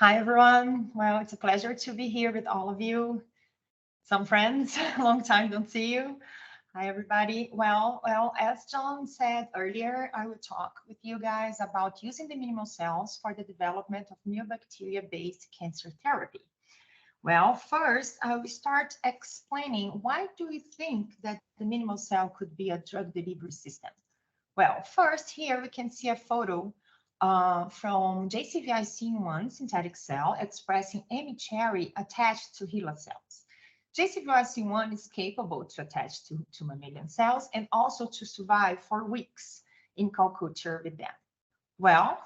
Hi, everyone. Well, it's a pleasure to be here with all of you. Some friends, long time don't see you. Hi, everybody. Well, as John said earlier, I will talk with you guys about using the minimal cells for the development of new bacteria-based cancer therapy. Well, first, I will start explaining why do we think that the minimal cell could be a drug delivery system? Well, first here we can see a photo from JCVIC1 synthetic cell expressing cherry attached to HeLa cells. JCVIC1 is capable to attach to mammalian cells and also to survive for weeks in culture with them. Well,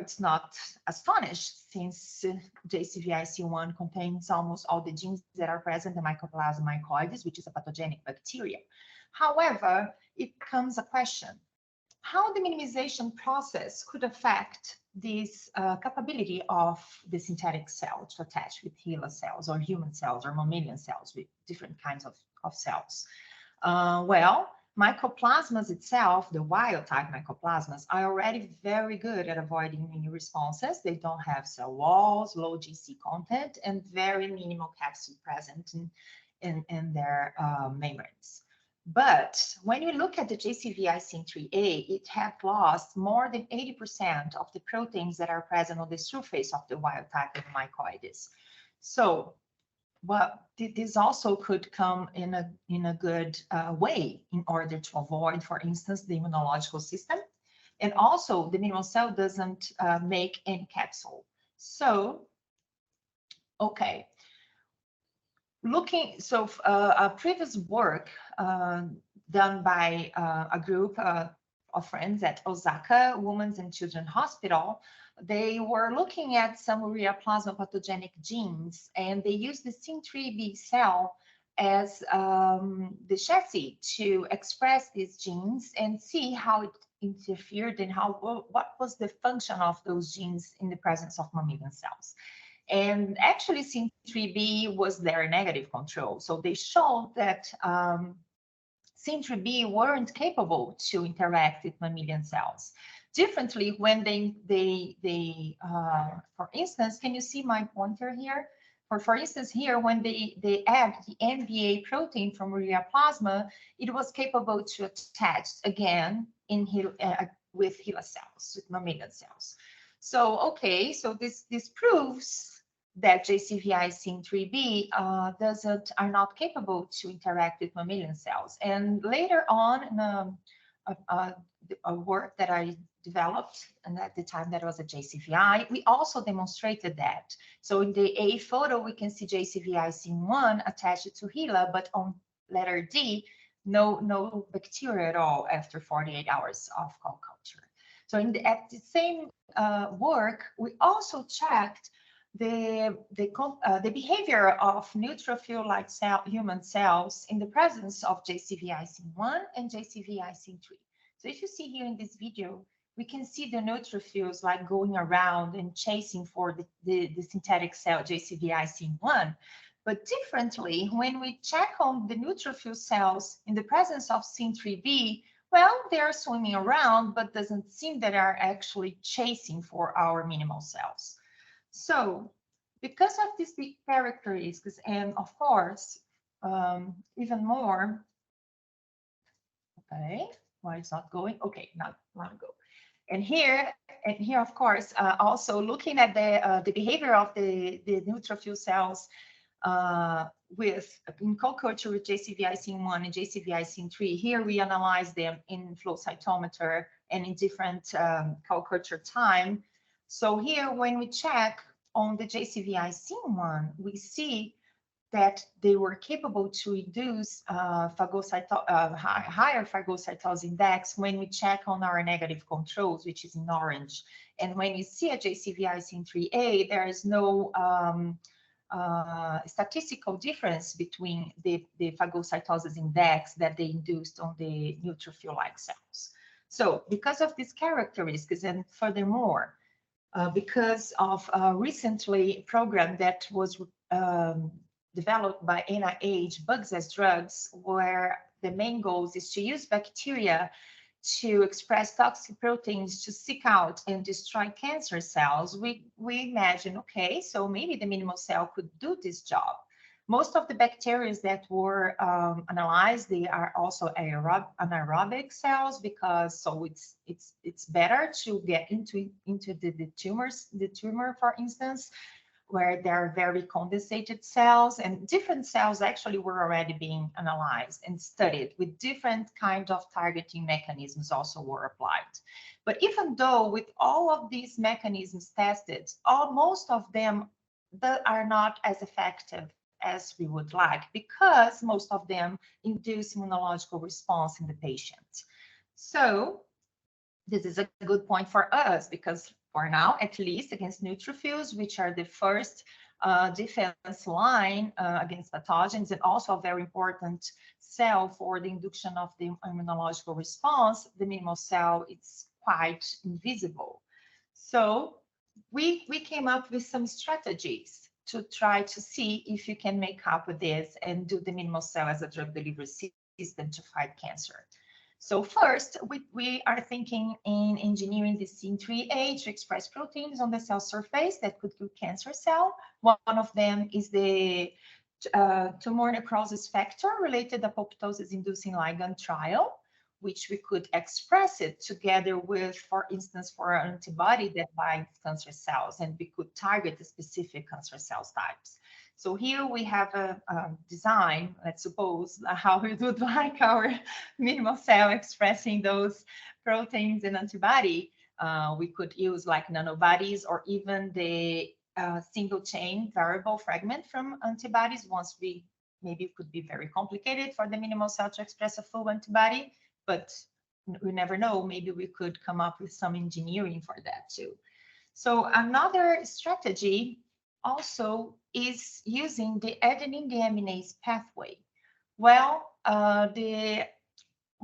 it's not astonished since JCVIC1 contains almost all the genes that are present in Mycoplasma mycoides, which is a pathogenic bacteria. However, it comes a question, how the minimization process could affect this capability of the synthetic cell to attach with HeLa cells or human cells or mammalian cells with different kinds of cells. Well, mycoplasmas itself, the wild-type mycoplasmas, are already very good at avoiding immune responses. They don't have cell walls, low GC content, and very minimal capsid present in their membranes. But when you look at the JCVIC3A, it has lost more than 80% of the proteins that are present on the surface of the wild-type mycoides. So well, this also could come in a good way in order to avoid, for instance, the immunological system. And also the minimal cell doesn't make any capsule. So, okay. A previous work done by a group of friends at Osaka Women's and Children's Hospital, they were looking at some ureaplasma pathogenic genes, and they used the SIN3B cell as the chassis to express these genes and see how it interfered and what was the function of those genes in the presence of mammalian cells. And actually, SIN3B was their negative control. So they showed that SIN3B weren't capable to interact with mammalian cells. Differently, when for instance, can you see my pointer here? For instance, here, when they add the MVA protein from ureaplasma, it was capable to attach again with HeLa cells, with mammalian cells. So, okay, so this proves that JCVI SIN3B are not capable to interact with mammalian cells. And later on, in a work that I developed, and at the time that was a JCVI, we also demonstrated that. So in the A photo, we can see JCVI SIN1 attached to HeLa, but on letter D, no bacteria at all after 48 hours of culture. So at the same work, we also checked the behavior of neutrophil-like human cells in the presence of JCVIC1 and JCVIC3. So if you see here in this video, we can see the neutrophils like going around and chasing for the synthetic cell JCVIC1. But differently, when we check on the neutrophil cells in the presence of SIN3B, well, they're swimming around, but doesn't seem that are actually chasing for our minimal cells. So because of these big characteristics, and of course, even more, okay, why it's not going? Okay, not go. And here, of course, also looking at the behavior of the neutrophil cells in co-culture with JCVIC1 and JCVIC3. Here we analyze them in flow cytometer and in different co-culture time. So here, when we check on the JCVIC1, we see that they were capable to reduce higher phagocytosis index when we check on our negative controls, which is in orange. And when you see a JCVIC3A, there is no statistical difference between the phagocytosis index that they induced on the neutrophil-like cells. So because of these characteristics, and furthermore, because of a recently program that was developed by NIH, Bugs as Drugs, where the main goal is to use bacteria to express toxic proteins to seek out and destroy cancer cells, we imagine, okay, so maybe the minimal cell could do this job. Most of the bacteria that were analyzed, they are also anaerobic cells, because so it's better to get into the tumor, for instance, where there are very condensated cells, and different cells actually were already being analyzed and studied with different kind of targeting mechanisms also were applied. But even though with all of these mechanisms tested, most of them that are not as effective as we would like, because most of them induce immunological response in the patient. So this is a good point for us, because for now, at least against neutrophils, which are the first defense line against pathogens, and also a very important cell for the induction of the immunological response, the minimal cell, it's quite invisible. So we came up with some strategies to try to see if you can make up with this and do the minimal cell as a drug delivery system to fight cancer. So first, we are thinking in engineering the CD3A to express proteins on the cell surface that could kill cancer cell. One of them is the tumor necrosis factor related apoptosis-inducing ligand trial, which we could express it together with, for instance, for an antibody that binds cancer cells, and we could target the specific cancer cell types. So here we have a design, let's suppose, how we would like our minimal cell expressing those proteins in antibody. We could use like nanobodies, or even the single chain variable fragment from antibodies. Maybe it could be very complicated for the minimal cell to express a full antibody, but we never know. Maybe we could come up with some engineering for that too. So another strategy also is using the adenine deaminase pathway. The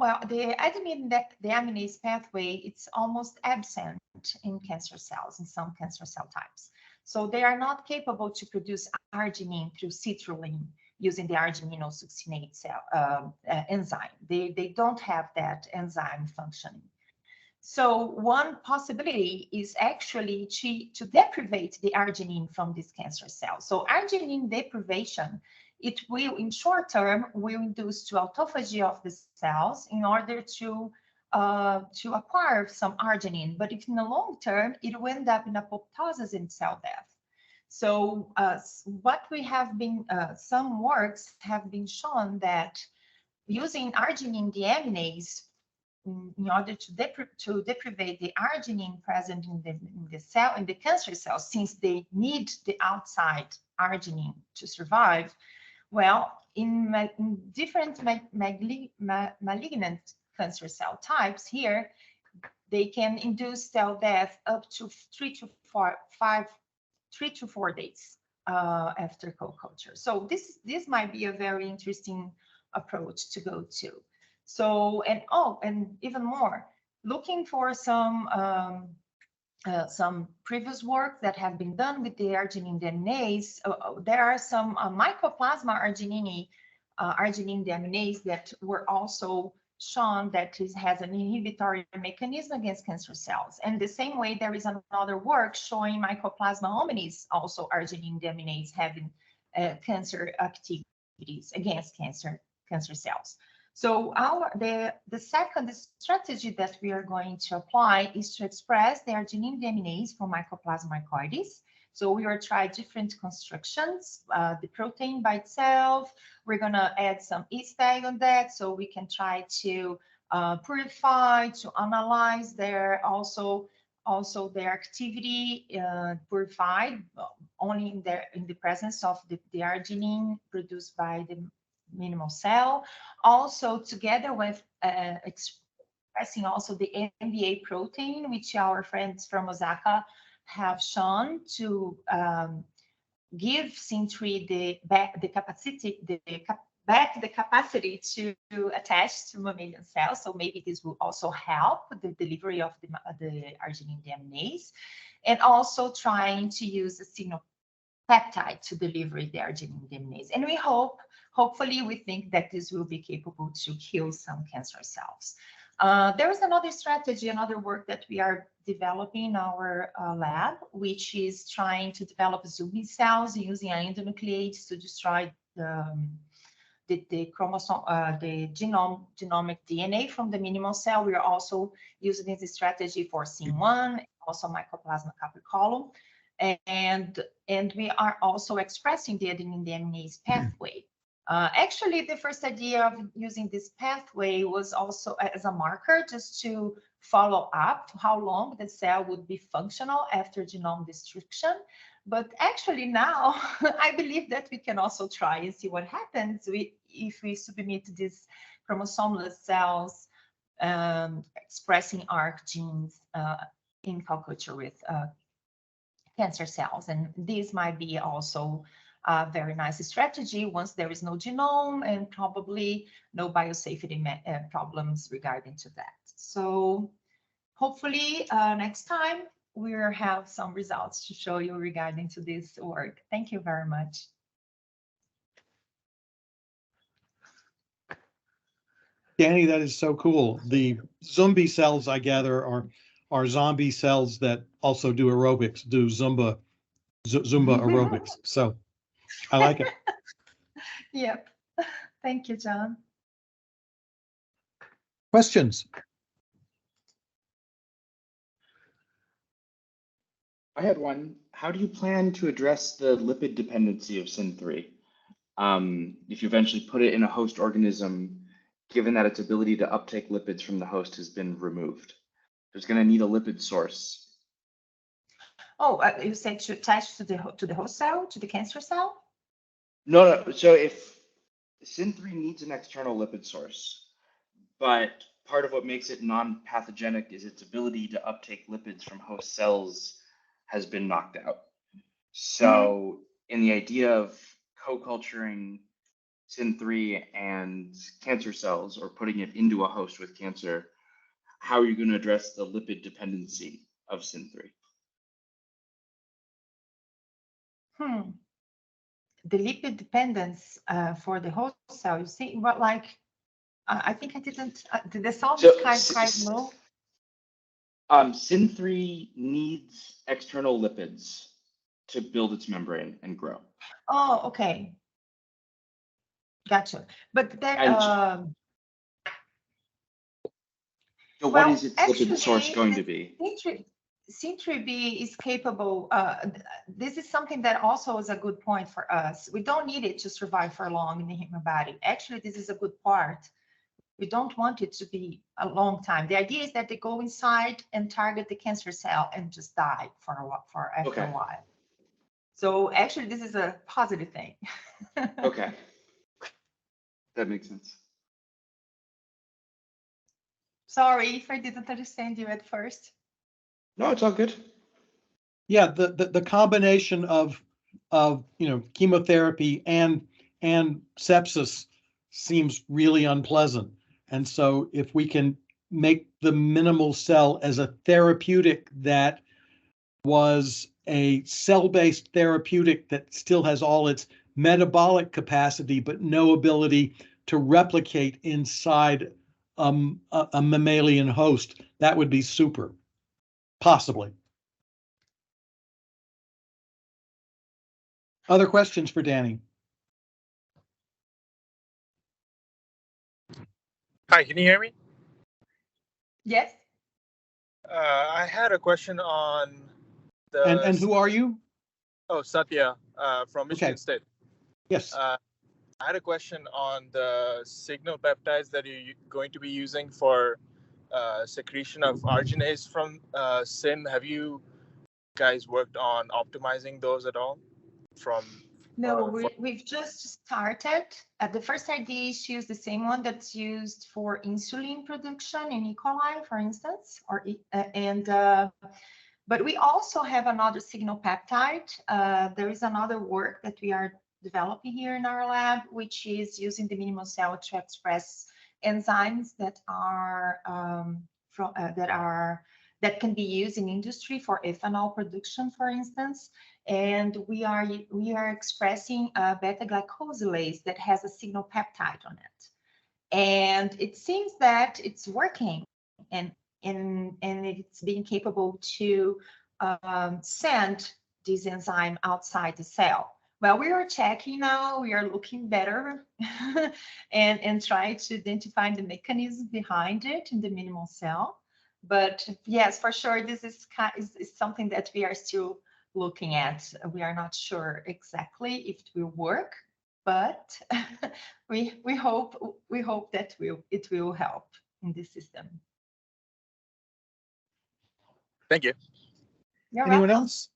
adenine deaminase pathway, it's almost absent in cancer cells, in some cancer cell types. So they are not capable to produce arginine through citrulline using the argininosuccinate cell enzyme. They don't have that enzyme functioning. So one possibility is actually to deprivate the arginine from this cancer cell. So arginine deprivation, it will, in short term, will induce to autophagy of the cells in order to acquire some arginine. But if in the long term, it will end up in apoptosis and cell death. So what we have been, some works have been shown that using arginine deaminase in order to deprivate the arginine present in the cell, in the cancer cells, since they need the outside arginine to survive. Well, in different malignant cancer cell types here, they can induce cell death up to 3 to 4 days after co-culture. So this might be a very interesting approach to go to. So, and even more, looking for some previous work that have been done with the arginine deaminase. There are some mycoplasma arginine deaminase that were also shown that it has an inhibitory mechanism against cancer cells. And the same way, there is another work showing mycoplasma hominis, also arginine deaminase, having cancer activities against cancer cells. So the second strategy that we are going to apply is to express the arginine deaminase from Mycoplasma mycoides. So we will try different constructions, the protein by itself. We're going to add some yeast egg on that, so we can try to purify, to analyze their their activity purified only in the presence of the arginine produced by the minimal cell. Also, together with expressing also the MBA protein, which our friends from Osaka have shown to give SIN3 the capacity to attach to mammalian cells. So maybe this will also help the delivery of the arginine deaminase, and also trying to use a signal peptide to deliver the arginine deaminase. And hopefully we think that this will be capable to kill some cancer cells. There is another strategy, another work that we are developing in our lab, which is trying to develop zombie cells using endonucleases to destroy the chromosome, the genomic DNA from the minimal cell. We are also using this strategy for SIM1, also Mycoplasma capricolum, and we are also expressing the adenine deaminase pathway. Actually, the first idea of using this pathway was also as a marker, just to follow up how long the cell would be functional after genome destruction. But actually now, I believe that we can also try and see what happens if we submit these chromosomeless cells expressing ARC genes in co-culture with cancer cells. And this might be also a very nice strategy once there is no genome and probably no biosafety problems regarding to that. So hopefully next time we'll have some results to show you regarding to this work. Thank you very much. Danny, that is so cool. The zombie cells, I gather, are zombie cells that also do aerobics, do Zumba aerobics. So I like it. Yep. Thank you, John. Questions? I had one. How do you plan to address the lipid dependency of SYN3? If you eventually put it in a host organism, given that its ability to uptake lipids from the host has been removed, there's going to need a lipid source. Oh, you said to attach to the host cell, to the cancer cell? No. So if SYN3 needs an external lipid source, but part of what makes it non-pathogenic is its ability to uptake lipids from host cells has been knocked out. So in the idea of co-culturing SYN3 and cancer cells, or putting it into a host with cancer, how are you going to address the lipid dependency of SYN3? The lipid dependence for the host cell, you see, what, like, I think I didn't, the sound is kind of low. SYN3 needs external lipids to build its membrane and grow. Oh, okay. Gotcha. But then, so what is its lipid source going to be? SYN3B is capable, this is something that also is a good point for us. We don't need it to survive for long in the human body. Actually, this is a good part. We don't want it to be a long time. The idea is that they go inside and target the cancer cell and just die after a while. So actually, this is a positive thing. Okay. That makes sense. Sorry if I didn't understand you at first. No, it's all good. Yeah, the combination of chemotherapy and sepsis seems really unpleasant. And so if we can make the minimal cell as a therapeutic that was a cell-based therapeutic that still has all its metabolic capacity, but no ability to replicate inside a mammalian host, that would be super, possibly. Other questions for Danny? Hi, can you hear me? Yes. I had a question on the. And who are you? Oh, Satya from Michigan State. Yes. I had a question on the signal peptides that you're going to be using for secretion of arginase from SYN. Have you guys worked on optimizing those at all? No, we've just started. The first idea is to use the same one that's used for insulin production in E. coli, for instance, but we also have another signal peptide. There is another work that we are developing here in our lab, which is using the minimal cell to express enzymes that that can be used in industry for ethanol production, for instance. And we are expressing a beta-glycosylase that has a signal peptide on it. And it seems that it's working. and it's being capable to send this enzyme outside the cell. Well, we are checking now, we are looking better and trying to identify the mechanism behind it in the minimal cell. But yes, for sure, this is something that we are still looking at. We are not sure exactly if it will work, but we hope that it will help in this system. Thank you. You're Anyone welcome. else?